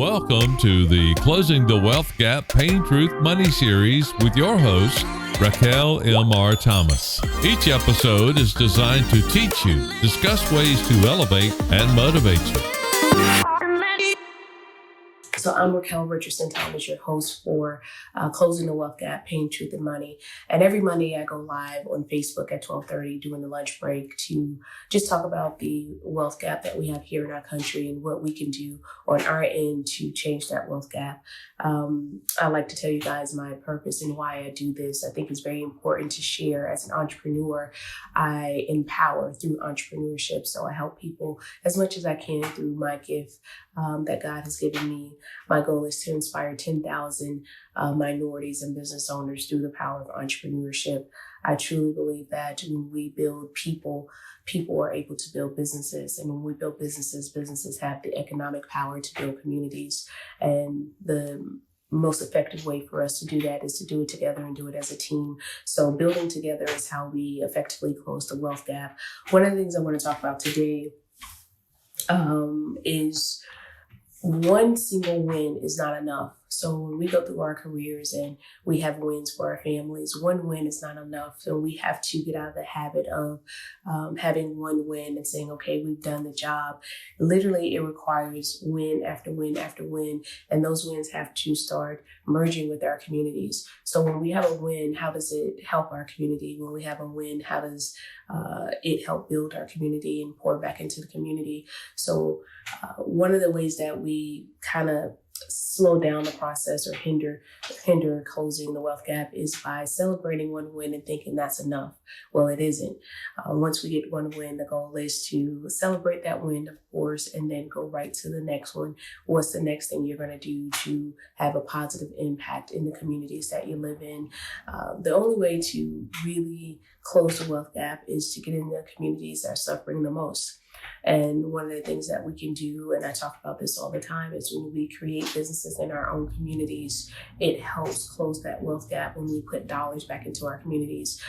Welcome to the Closing the Wealth Gap Pain Truth Money series with your host, Raquel M.R. Thomas. Each episode is designed to teach you, discuss ways to elevate and motivate you. So I'm Raquel Richardson Thomas, your host for Closing the Wealth Gap, Pain, Truth, and Money. And every Monday I go live on Facebook at 12:30 during the lunch break to just talk about the wealth gap that we have here in our country and what we can do on our end to change that wealth gap. I like to tell you guys my purpose and why I do this. I think it's very important to share. As an entrepreneur, I empower through entrepreneurship. So I help people as much as I can through my gift that God has given me. My goal is to inspire 10,000 minorities and business owners through the power of entrepreneurship. I truly believe that when we build people, people are able to build businesses. And when we build businesses, businesses have the economic power to build communities. And the most effective way for us to do that is to do it together and do it as a team. So building together is how we effectively close the wealth gap. One of the things I want to talk about today is one single win is not enough. So when we go through our careers and we have wins for our families, one win is not enough. So we have to get out of the habit of having one win and saying, okay, we've done the job. Literally, it requires win after win after win. And those wins have to start merging with our communities. So when we have a win, how does it help our community? When we have a win, how does it help build our community and pour back into the community? So one of the ways that we kind of slow down the process or hinder closing the wealth gap is by celebrating one win and thinking that's enough. Well, it isn't. Once we get one win, the goal is to celebrate that win, of course, and then go right to the next one. What's the next thing you're going to do to have a positive impact in the communities that you live in? The only way to really close the wealth gap is to get in the communities that are suffering the most. And one of the things that we can do, and I talk about this all the time, is when we create businesses in our own communities, it helps close that wealth gap when we put dollars back into our communities,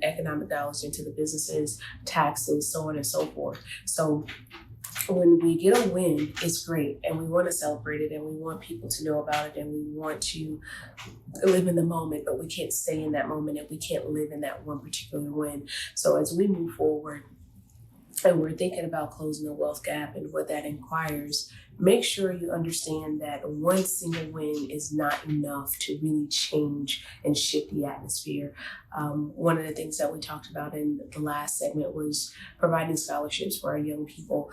economic dollars into the businesses, taxes, so on and so forth. So when we get a win, it's great, and we want to celebrate it, and we want people to know about it, and we want to live in the moment, but we can't stay in that moment, and we can't live in that one particular win. So as we move forward, and we're thinking about closing the wealth gap and what that requires, make sure you understand that one single win is not enough to really change and shift the atmosphere. One of the things that we talked about in the last segment was providing scholarships for our young people.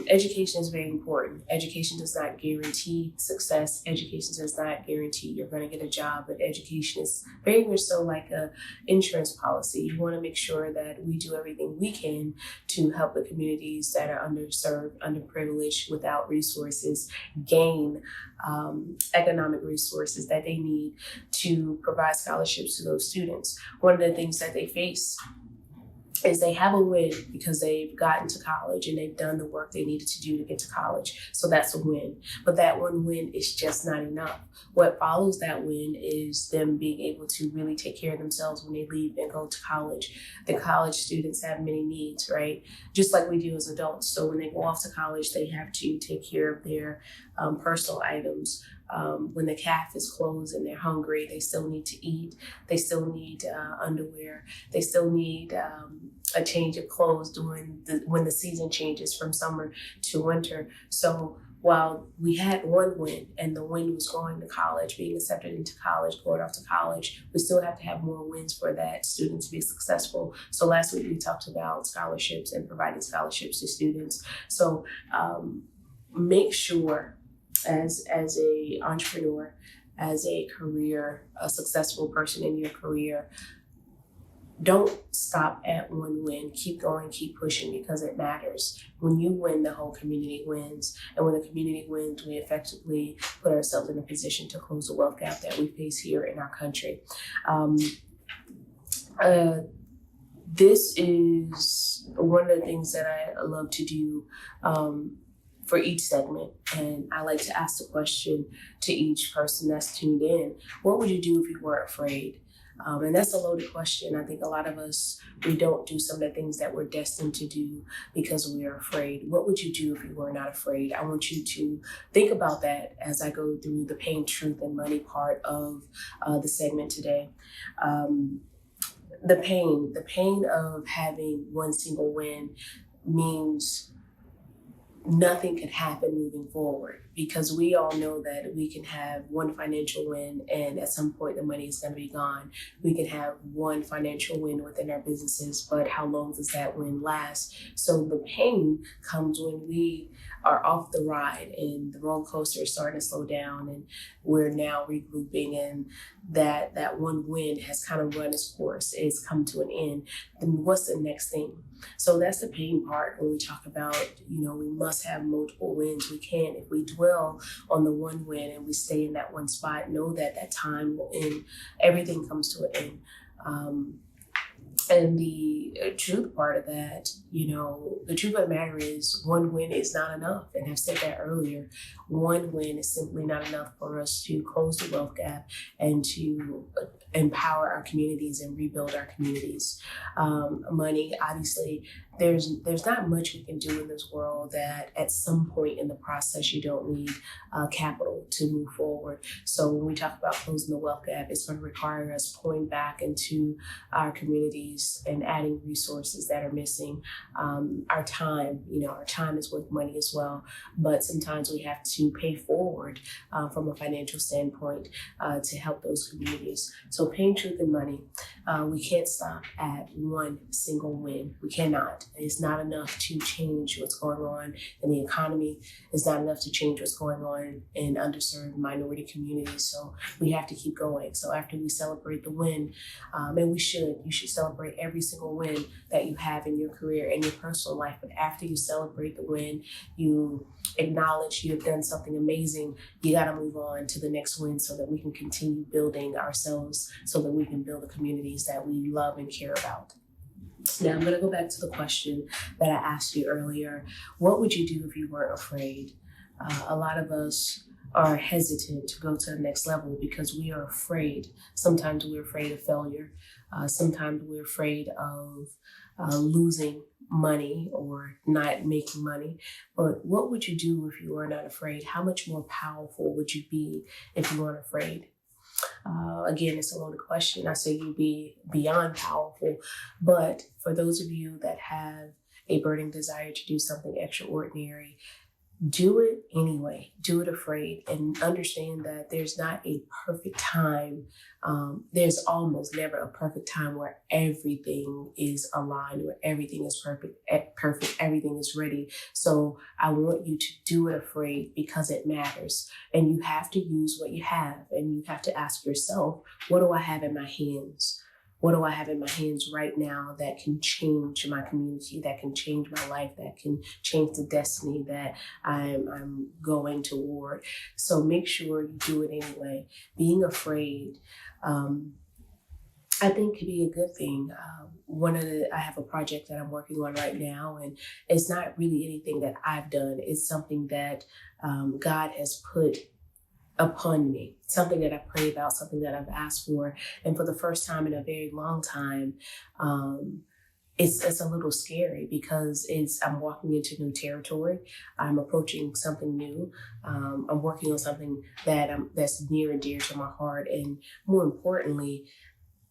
Education is very important. Education does not guarantee success. Education does not guarantee you're going to get a job, but education is very much so like an insurance policy. You want to make sure that we do everything we can to help the communities that are underserved, underprivileged, without resources, gain economic resources that they need to provide scholarships to those students. One of the things that they face is they have a win because they've gotten to college and they've done the work they needed to do to get to college. So that's a win. But that one win is just not enough. What follows that win is them being able to really take care of themselves when they leave and go to college. The college students have many needs, right? Just like we do as adults. So when they go off to college, they have to take care of their personal items. When the calf is closed and they're hungry, they still need to eat. They still need underwear. They still need a change of clothes when the season changes from summer to winter. So while we had one win, and the win was going to college, being accepted into college, going off to college, we still have to have more wins for that student to be successful. So last week we talked about scholarships and providing scholarships to students. So make sure as a entrepreneur, as a successful person in your career, don't stop at one win. Keep going, keep pushing, because it matters. When you win, the whole community wins. And when the community wins, we effectively put ourselves in a position to close the wealth gap that we face here in our country. This is one of the things that I love to do for each segment. And I like to ask the question to each person that's tuned in: what would you do if you weren't afraid? And that's a loaded question. I think a lot of us, we don't do some of the things that we're destined to do because we are afraid. What would you do if you were not afraid? I want you to think about that as I go through the pain, truth, and money part of the segment today. The pain of having one single win means nothing could happen moving forward, because we all know that we can have one financial win and at some point the money is going to be gone. We can have one financial win within our businesses, but how long does that win last? So the pain comes when we are off the ride and the roller coaster is starting to slow down and we're now regrouping, and that one win has kind of run its course, it's come to an end. Then what's the next thing? So that's the pain part when we talk about, we must have multiple wins. We can't, if we dwell on the one win and we stay in that one spot, know that that time will end, everything comes to an end. And the truth part of that, the truth of the matter is one win is not enough. And I've said that earlier. One win is simply not enough for us to close the wealth gap and to empower our communities and rebuild our communities. Money, obviously, there's not much we can do in this world that at some point in the process you don't need capital to move forward. So when we talk about closing the wealth gap, it's going to require us pouring back into our communities and adding resources that are missing. Our time, our time is worth money as well, but sometimes we have to pay forward from a financial standpoint to help those communities. So pain, truth, and money, we can't stop at one single win. We cannot. It's not enough to change what's going on in the economy. It's not enough to change what's going on in underserved minority communities. So we have to keep going. So after we celebrate the win, and you should celebrate every single win that you have in your career and your personal life. But after you celebrate the win, you acknowledge you have done something amazing. You got to move on to the next win so that we can continue building ourselves, so that we can build the communities that we love and care about. Now, I'm going to go back to the question that I asked you earlier. What would you do if you weren't afraid? A lot of us are hesitant to go to the next level because we are afraid. Sometimes we're afraid of failure. Sometimes we're afraid of losing money or not making money. But what would you do if you were not afraid? How much more powerful would you be if you weren't afraid? Again, it's a loaded question. I say you'd be beyond powerful, but for those of you that have a burning desire to do something extraordinary, do it anyway. Do it afraid, and understand that there's not a perfect time. There's almost never a perfect time where everything is aligned, where everything is perfect, everything is ready. So I want you to do it afraid because it matters. And you have to use what you have, and you have to ask yourself, what do I have in my hands? What do I have in my hands right now that can change my community, that can change my life, that can change the destiny that I'm going toward? So make sure you do it anyway. Being afraid, I think, could be a good thing. I have a project that I'm working on right now, and it's not really anything that I've done. It's something that God has put upon me, something that I pray about, something that I've asked for. And for the first time in a very long time, it's a little scary because I'm walking into new territory. I'm approaching something new. I'm working on something that's near and dear to my heart. And more importantly,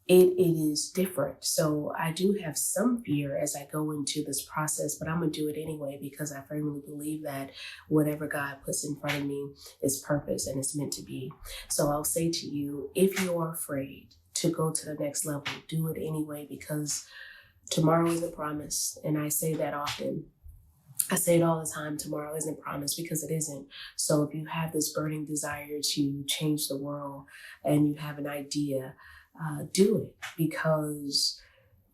it is different. So I do have some fear as I go into this process, but I'm going to do it anyway because I firmly believe that whatever God puts in front of me is purpose and it's meant to be. So I'll say to you, if you are afraid to go to the next level, do it anyway, because tomorrow isn't promised. And I say that often. I say it all the time, tomorrow isn't promised, because it isn't. So if you have this burning desire to change the world and you have an idea, do it, because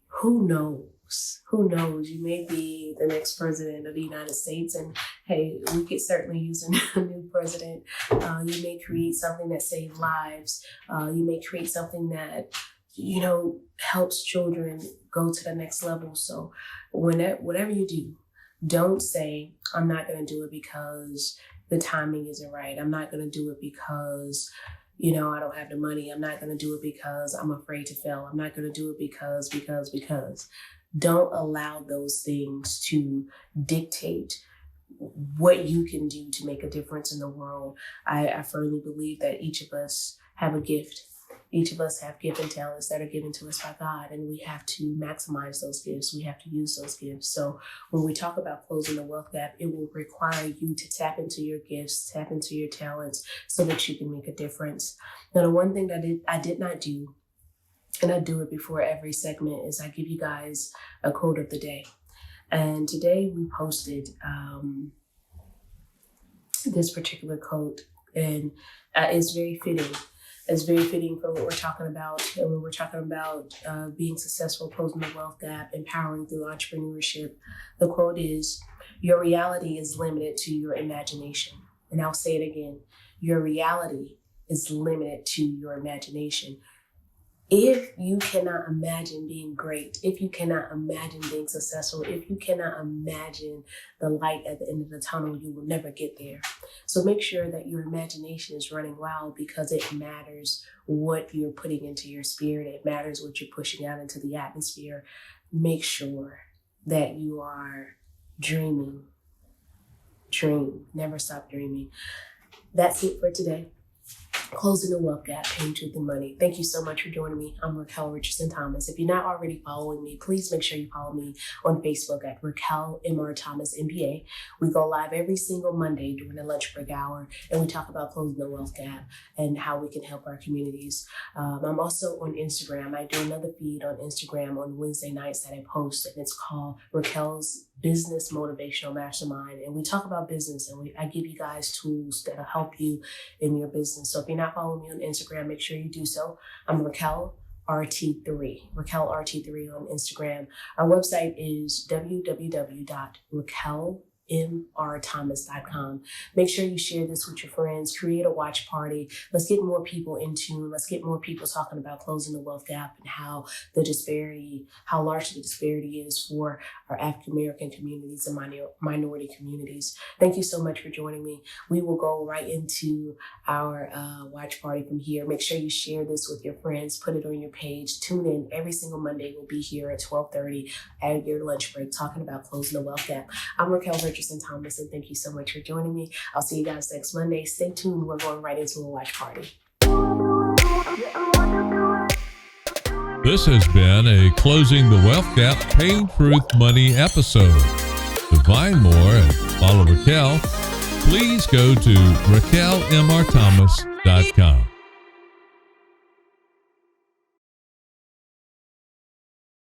who knows? Who knows? You may be the next president of the United States, and hey, we could certainly use a new president. You may create something that saves lives. You may create something that, helps children go to the next level. So whatever you do, don't say, I'm not going to do it because the timing isn't right. I'm not going to do it because I don't have the money. I'm not going to do it because I'm afraid to fail. I'm not going to do it because. Don't allow those things to dictate what you can do to make a difference in the world. I firmly believe that each of us have a gift. Each of us have gifts and talents that are given to us by God, and we have to maximize those gifts. We have to use those gifts. So when we talk about closing the wealth gap, it will require you to tap into your gifts, tap into your talents so that you can make a difference. Now, the one thing that I did not do, and I do it before every segment, is I give you guys a quote of the day. And today we posted this particular quote, and it's very fitting. It's very fitting for what we're talking about. And when we're talking about being successful, closing the wealth gap, empowering through entrepreneurship, the quote is, "Your reality is limited to your imagination." And I'll say it again. Your reality is limited to your imagination. If you cannot imagine being great, if you cannot imagine being successful, if you cannot imagine the light at the end of the tunnel, you will never get there. So make sure that your imagination is running wild, because it matters what you're putting into your spirit. It matters what you're pushing out into the atmosphere. Make sure that you are dreaming. Dream. Never stop dreaming. That's it for today. Closing the wealth gap, paying truth and money. Thank you so much for joining me. I'm Raquel Richardson Thomas. If you're not already following me, please make sure you follow me on Facebook at Raquel M.R. Thomas MBA. We go live every single Monday during the lunch break hour, and we talk about closing the wealth gap and how we can help our communities. I'm also on Instagram. I do another feed on Instagram on Wednesday nights that I post, and it's called Raquel's Business Motivational Mastermind. And we talk about business, and I give you guys tools that'll help you in your business. So if you're not following me on Instagram, make sure you do so. I'm Raquel RT3 on Instagram. Our website is www.raquelmrthomas.com. Make sure you share this with your friends. Create a watch party. Let's get more people in tune. Let's get more people talking about closing the wealth gap and how large the disparity is for our African American communities and minority communities. Thank you so much for joining me. We will go right into our watch party from here. Make sure you share this with your friends. Put it on your page. Tune in every single Monday. We'll be here at 12:30 at your lunch break talking about closing the wealth gap. I'm Raquel Richardson Thomas, and thank you so much for joining me. I'll see you guys next Monday. Stay tuned. We're going right into a watch party. This has been a Closing the Wealth Gap, Paying Truth Money episode. To find more and follow Raquel, please go to RaquelMRThomas.com.